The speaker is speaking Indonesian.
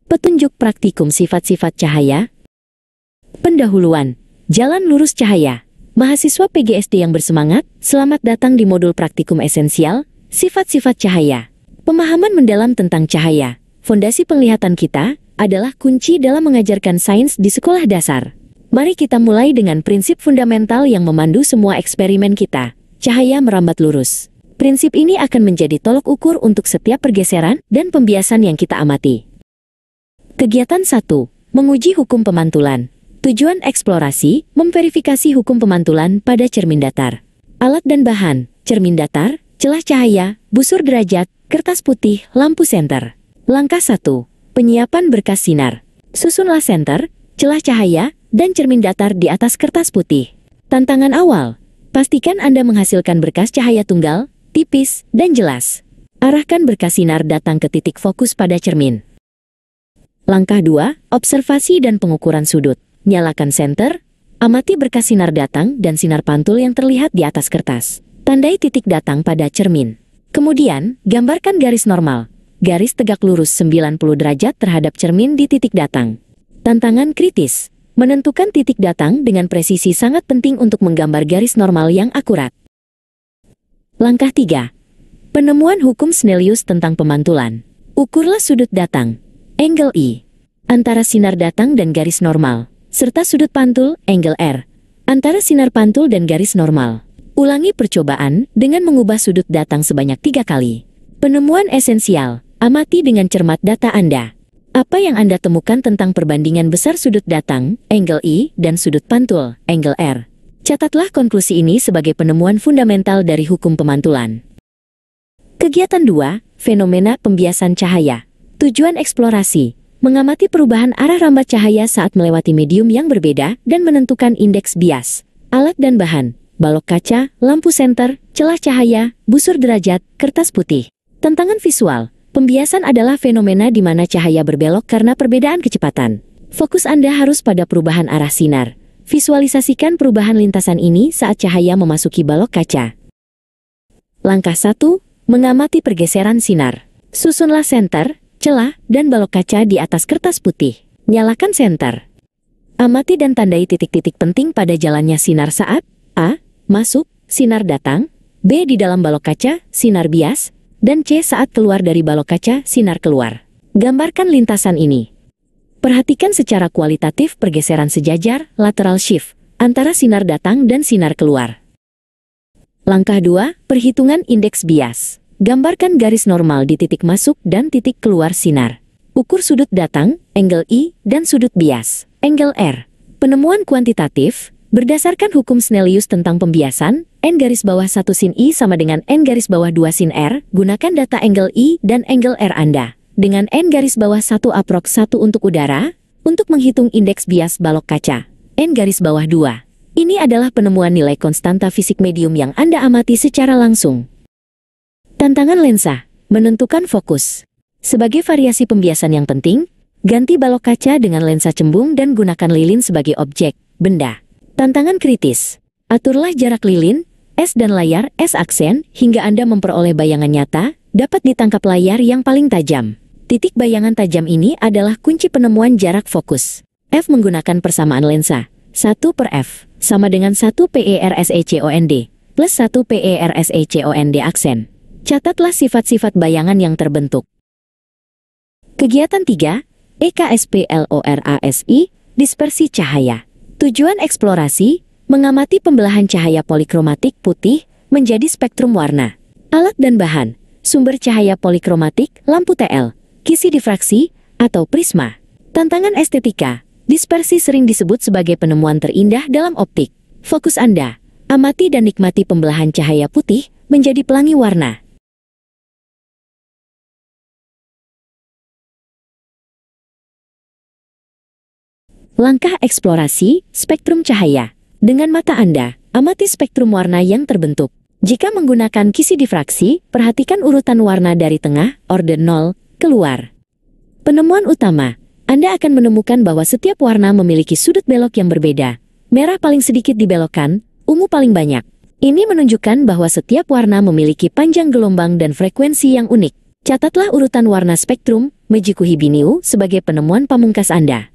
Petunjuk praktikum sifat-sifat cahaya. Pendahuluan. Jalan lurus cahaya. Mahasiswa PGSD yang bersemangat, selamat datang di modul praktikum esensial, sifat-sifat cahaya. Pemahaman mendalam tentang cahaya, fondasi penglihatan kita, adalah kunci dalam mengajarkan sains di sekolah dasar. Mari kita mulai dengan prinsip fundamental yang memandu semua eksperimen kita. Cahaya merambat lurus. Prinsip ini akan menjadi tolok ukur untuk setiap pergeseran dan pembiasan yang kita amati. Kegiatan 1. Menguji hukum pemantulan. Tujuan eksplorasi, memverifikasi hukum pemantulan pada cermin datar. Alat dan bahan, cermin datar, celah cahaya, busur derajat, kertas putih, lampu senter. Langkah 1. Penyiapan berkas sinar. Susunlah senter, celah cahaya, dan cermin datar di atas kertas putih. Tantangan awal, pastikan Anda menghasilkan berkas cahaya tunggal, tipis, dan jelas. Arahkan berkas sinar datang ke titik fokus pada cermin. Langkah 2. Observasi dan pengukuran sudut. Nyalakan senter, amati berkas sinar datang dan sinar pantul yang terlihat di atas kertas. Tandai titik datang pada cermin. Kemudian, gambarkan garis normal. Garis tegak lurus 90 derajat terhadap cermin di titik datang. Tantangan kritis. Menentukan titik datang dengan presisi sangat penting untuk menggambar garis normal yang akurat. Langkah 3. Penemuan hukum Snellius tentang pemantulan. Ukurlah sudut datang, angle I, antara sinar datang dan garis normal, serta sudut pantul, angle R, antara sinar pantul dan garis normal. Ulangi percobaan dengan mengubah sudut datang sebanyak 3 kali. Penemuan esensial, amati dengan cermat data Anda. Apa yang Anda temukan tentang perbandingan besar sudut datang, angle I, dan sudut pantul, angle R? Catatlah konklusi ini sebagai penemuan fundamental dari hukum pemantulan. Kegiatan 2, fenomena pembiasan cahaya. Tujuan eksplorasi, mengamati perubahan arah rambat cahaya saat melewati medium yang berbeda dan menentukan indeks bias. Alat dan bahan, balok kaca, lampu senter, celah cahaya, busur derajat, kertas putih. Tantangan visual, pembiasan adalah fenomena di mana cahaya berbelok karena perbedaan kecepatan. Fokus Anda harus pada perubahan arah sinar. Visualisasikan perubahan lintasan ini saat cahaya memasuki balok kaca. Langkah 1. Mengamati pergeseran sinar. Susunlah senter, celah, dan balok kaca di atas kertas putih. Nyalakan senter. Amati dan tandai titik-titik penting pada jalannya sinar saat A. Masuk, sinar datang, B. Di dalam balok kaca, sinar bias, dan C. Saat keluar dari balok kaca, sinar keluar. Gambarkan lintasan ini. Perhatikan secara kualitatif pergeseran sejajar, lateral shift, antara sinar datang dan sinar keluar. Langkah 2. Perhitungan indeks bias. Gambarkan garis normal di titik masuk dan titik keluar sinar. Ukur sudut datang, angle I, dan sudut bias, angle R. Penemuan kuantitatif, berdasarkan hukum Snellius tentang pembiasan, N garis bawah 1 sin I sama dengan N garis bawah 2 sin R, gunakan data angle I dan angle R Anda. Dengan N garis bawah 1 aprox 1 untuk udara, untuk menghitung indeks bias balok kaca, N garis bawah 2. Ini adalah penemuan nilai konstanta fisik medium yang Anda amati secara langsung. Tantangan lensa, menentukan fokus. Sebagai variasi pembiasan yang penting, ganti balok kaca dengan lensa cembung dan gunakan lilin sebagai objek, benda. Tantangan kritis, aturlah jarak lilin, S dan layar S aksen, hingga Anda memperoleh bayangan nyata, dapat ditangkap layar yang paling tajam. Titik bayangan tajam ini adalah kunci penemuan jarak fokus. F menggunakan persamaan lensa, 1/F, sama dengan 1 PERSECOND, plus 1 PERSECOND aksen. Catatlah sifat-sifat bayangan yang terbentuk. Kegiatan 3, EKSPLORASI, dispersi cahaya. Tujuan eksplorasi, mengamati pembelahan cahaya polikromatik putih menjadi spektrum warna. Alat dan bahan, sumber cahaya polikromatik, lampu TL, kisi difraksi, atau prisma. Tantangan estetika, dispersi sering disebut sebagai penemuan terindah dalam optik. Fokus Anda, amati dan nikmati pembelahan cahaya putih menjadi pelangi warna. Langkah eksplorasi, spektrum cahaya. Dengan mata Anda, amati spektrum warna yang terbentuk. Jika menggunakan kisi difraksi, perhatikan urutan warna dari tengah, orde 0, keluar. Penemuan utama, Anda akan menemukan bahwa setiap warna memiliki sudut belok yang berbeda. Merah paling sedikit dibelokkan, ungu paling banyak. Ini menunjukkan bahwa setiap warna memiliki panjang gelombang dan frekuensi yang unik. Catatlah urutan warna spektrum Mejikuhi Biniu sebagai penemuan pamungkas Anda.